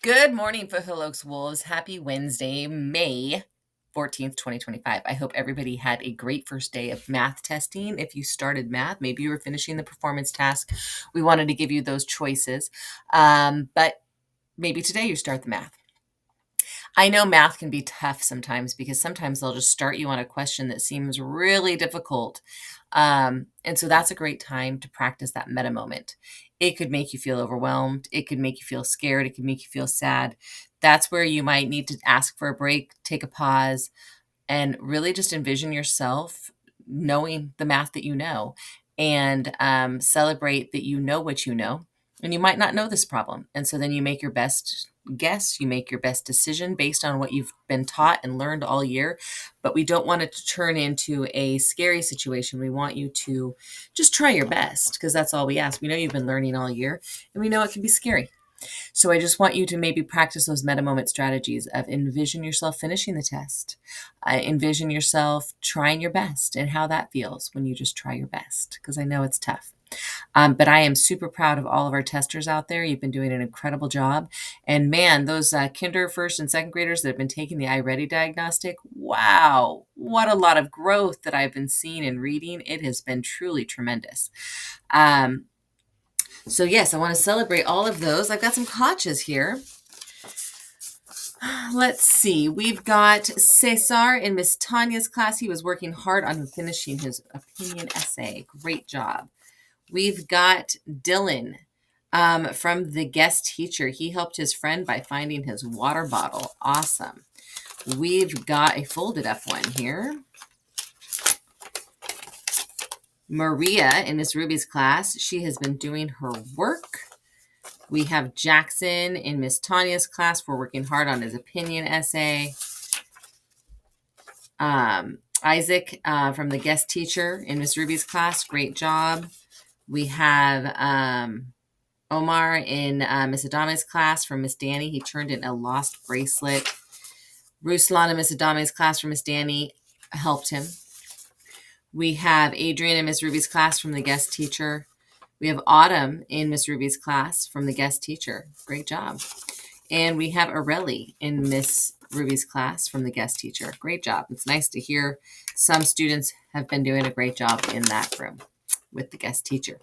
Good morning, Foothill Oaks Wolves. Happy Wednesday, May 14th, 2025. I hope everybody had a great first day of math testing. If you started math, maybe you were finishing the performance task. We wanted to give you those choices. But maybe today you start the math. I know math can be tough sometimes because sometimes they'll just start you on a question that seems really difficult. And so that's a great time to practice that meta moment. It could make you feel overwhelmed. It could make you feel scared. It could make you feel sad. That's where you might need to ask for a break, take a pause, and really just envision yourself knowing the math that you know and celebrate that you know what you know. And you might not know this problem. And so then you make your best guess, you make your best decision based on what you've been taught and learned all year. But we don't want it to turn into a scary situation. We want you to just try your best because that's all we ask. We know you've been learning all year and we know it can be scary. So I just want you to maybe practice those meta moment strategies of envision yourself finishing the test. Envision yourself trying your best and how that feels when you just try your best, because I know it's tough. But I am super proud of all of our testers out there. You've been doing an incredible job. And man, those kinder, first, and second graders that have been taking the iReady diagnostic, wow, what a lot of growth that I've been seeing and reading. It has been truly tremendous. So yes, I want to celebrate all of those. I've got some Kochas here. Let's see. We've got Cesar in Miss Tanya's class. He was working hard on finishing his opinion essay. Great job. We've got Dylan from the guest teacher. He helped his friend by finding his water bottle. Awesome. We've got a folded F1 here. Maria in Miss Ruby's class. She has been doing her work. We have Jackson in Miss Tanya's class for working hard on his opinion essay. Isaac from the guest teacher in Miss Ruby's class. Great job. We have Omar in Miss Adame's class from Miss Danny. He turned in a lost bracelet. Ruslan in Miss Adame's class from Miss Danny helped him. We have Adrian in Miss Ruby's class from the guest teacher. We have Autumn in Miss Ruby's class from the guest teacher. Great job. And we have Areli in Miss Ruby's class from the guest teacher. Great job. It's nice to hear some students have been doing a great job in that room with the guest teacher.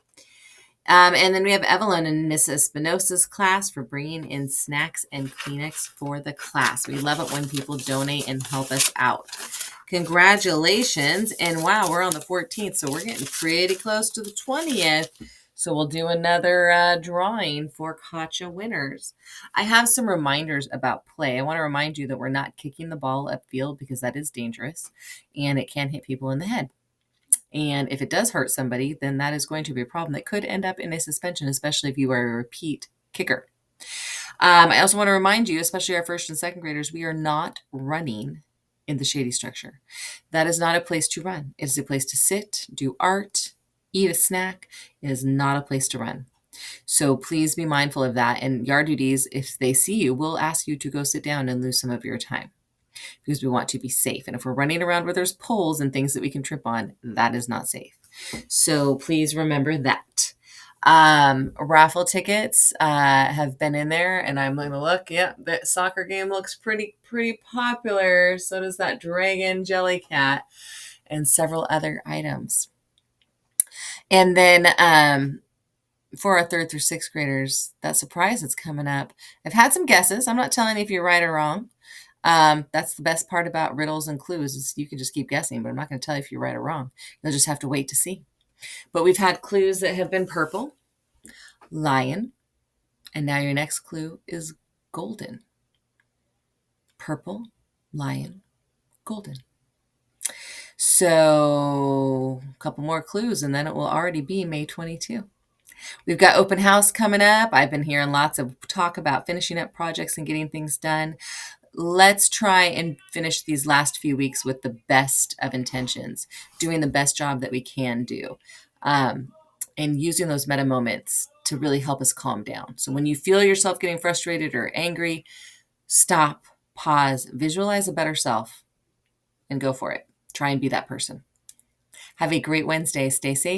And then we have Evelyn in Miss Espinosa's class for bringing in snacks and Kleenex for the class. We love it when people donate and help us out. Congratulations. And wow, we're on the 14th, so we're getting pretty close to the 20th. So we'll do another drawing for Kacha winners. I have some reminders about play. I want to remind you that we're not kicking the ball upfield because that is dangerous and it can hit people in the head. And if it does hurt somebody, then that is going to be a problem that could end up in a suspension, especially if you are a repeat kicker. I also want to remind you, especially our first and second graders, we are not running in the shady structure. That is not a place to run. It is a place to sit, do art, eat a snack. It is not a place to run. So please be mindful of that. And yard duties, if they see you, will ask you to go sit down and lose some of your time because we want to be safe. And if we're running around where there's poles and things that we can trip on, that is not safe. So please remember that. Raffle tickets have been in there, and I'm going to look. Yeah, the soccer game looks pretty popular. So does that dragon Jellycat and several other items. And then for our third through sixth graders, that surprise that's coming up. I've had some guesses. I'm not telling you if you're right or wrong. That's the best part about riddles and clues is you can just keep guessing, but I'm not going to tell you if you're right or wrong. You'll just have to wait to see. But we've had clues that have been purple, lion, and now your next clue is golden. Purple, lion, golden. So a couple more clues and then it will already be May 22. We've got open house coming up. I've been hearing lots of talk about finishing up projects and getting things done. Let's try and finish these last few weeks with the best of intentions, doing the best job that we can do, and using those meta moments to really help us calm down. So when you feel yourself getting frustrated or angry, stop, pause, visualize a better self, and go for it. Try and be that person. Have a great Wednesday. Stay safe.